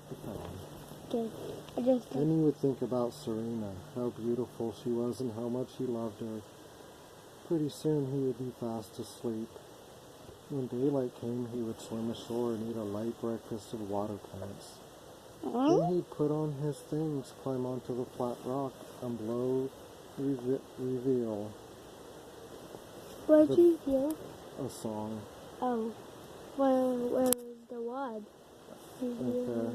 at the phone. Okay. Then he would think about Serena, how beautiful she was and how much he loved her. Pretty soon he would be fast asleep. When daylight came, he would swim ashore and eat a light breakfast of water plants. Then he'd put on his things, climb onto the flat rock, and blow reveal. What did you hear? A song. Oh. Where is the word? Okay.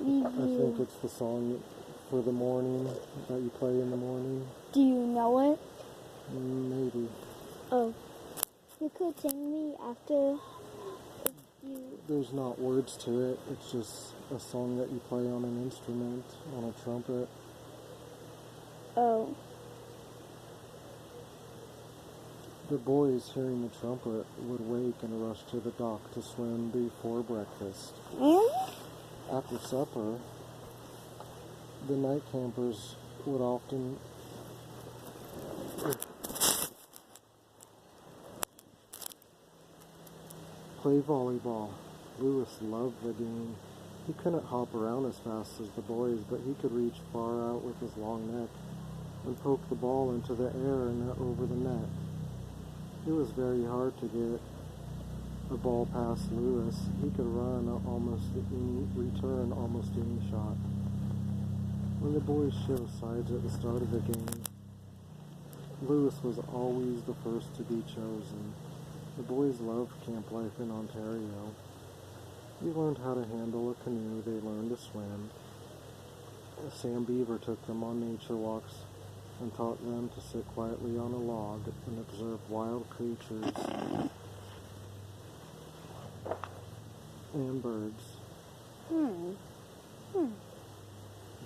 I think it's the song for the morning that you play in the morning. Do you know it? Maybe. Oh. You could sing me after if you... There's not words to it. It's just a song that you play on an instrument, on a trumpet. Oh. The boys, hearing the trumpet, would wake and rush to the dock to swim before breakfast. After supper, the night campers would often play volleyball. Lewis loved the game. He couldn't hop around as fast as the boys, but he could reach far out with his long neck and poke the ball into the air and over the net. It was very hard to get a ball past Lewis. He could return almost any shot. When the boys chose sides at the start of the game, Lewis was always the first to be chosen. The boys loved camp life in Ontario. They learned how to handle a canoe. They learned to swim. Sam Beaver took them on nature walks and taught them to sit quietly on a log and observe wild creatures and birds.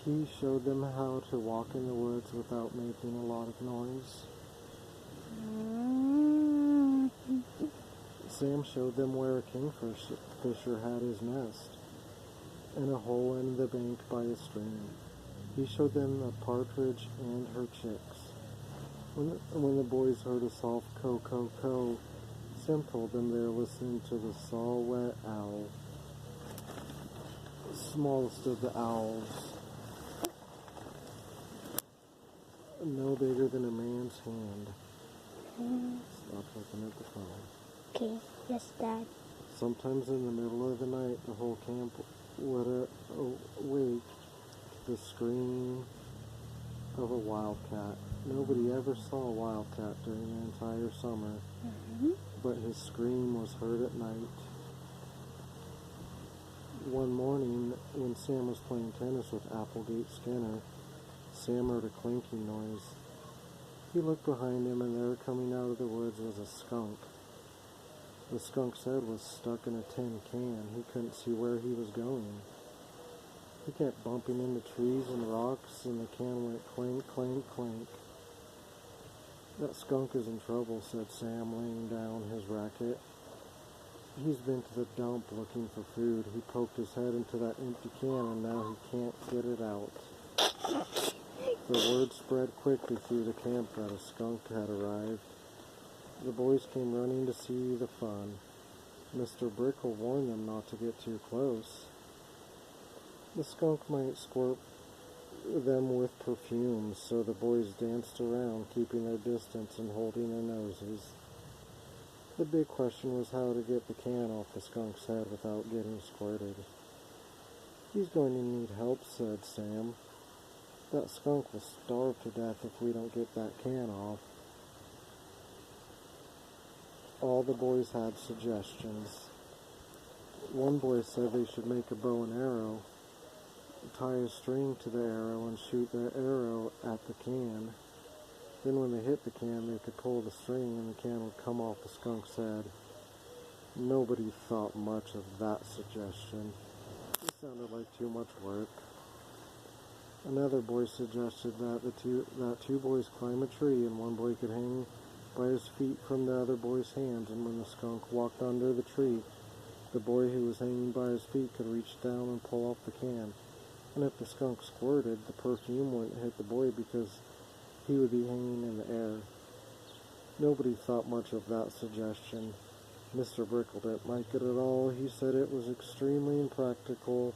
He showed them how to walk in the woods without making a lot of noise. Sam showed them where a kingfisher had his nest, in a hole in the bank by a stream. He showed them a partridge and her chicks. When the boys heard a soft co-co-co, Sam told them they were listening to the saw-whet owl, smallest of the owls, no bigger than a man's hand. Stop looking at the phone. Okay. Yes, Dad. Sometimes in the middle of the night, the whole camp would awake to the scream of a wildcat. Nobody ever saw a wildcat during the entire summer, but his scream was heard at night. One morning, when Sam was playing tennis with Applegate Skinner, Sam heard a clinking noise. He looked behind him, and there, coming out of the woods, was a skunk. The skunk's head was stuck in a tin can. He couldn't see where he was going. He kept bumping into trees and rocks, and the can went clink, clink, clink. That skunk is in trouble, said Sam, laying down his racket. He's been to the dump looking for food. He poked his head into that empty can, and now he can't get it out. The word spread quickly through the camp that a skunk had arrived. The boys came running to see the fun. Mr. Brickle warned them not to get too close. The skunk might squirt them with perfumes, so the boys danced around, keeping their distance and holding their noses. The big question was how to get the can off the skunk's head without getting squirted. He's going to need help, said Sam. That skunk will starve to death if we don't get that can off. All the boys had suggestions. One boy said they should make a bow and arrow, tie a string to the arrow and shoot the arrow at the can. Then when they hit the can, they could pull the string and the can would come off the skunk's head. Nobody thought much of that suggestion. It sounded like too much work. Another boy suggested that two boys climb a tree and one boy could hang by his feet from the other boy's hands, and when the skunk walked under the tree, the boy who was hanging by his feet could reach down and pull off the can. And if the skunk squirted, the perfume wouldn't hit the boy because he would be hanging in the air. Nobody thought much of that suggestion. Mr. Brickle didn't like it at all. He said it was extremely impractical,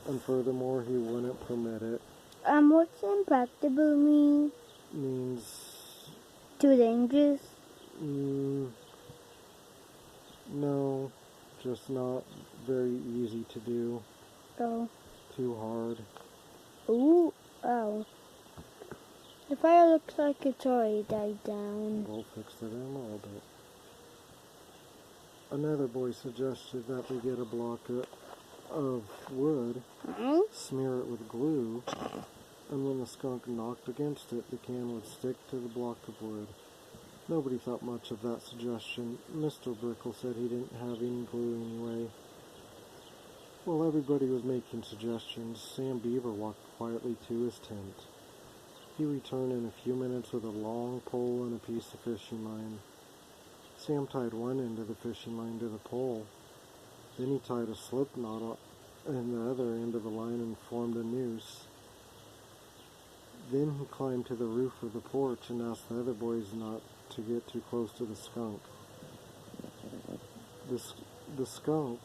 and furthermore, he wouldn't permit it. What's impractical mean? Means, Too dangerous? no, just not very easy to do. Oh. Too hard. Ooh. Oh. The fire looks like it's already died down. We'll fix it in a little bit. Another boy suggested that we get a block of wood, smear it with glue, and when the skunk knocked against it, the can would stick to the block of wood. Nobody thought much of that suggestion. Mr. Brickle said he didn't have any glue anyway. While everybody was making suggestions, Sam Beaver walked quietly to his tent. He returned in a few minutes with a long pole and a piece of fishing line. Sam tied one end of the fishing line to the pole. Then he tied a slip knot in the other end of the line and formed a noose. Then he climbed to the roof of the porch and asked the other boys not to get too close to the skunk. The skunk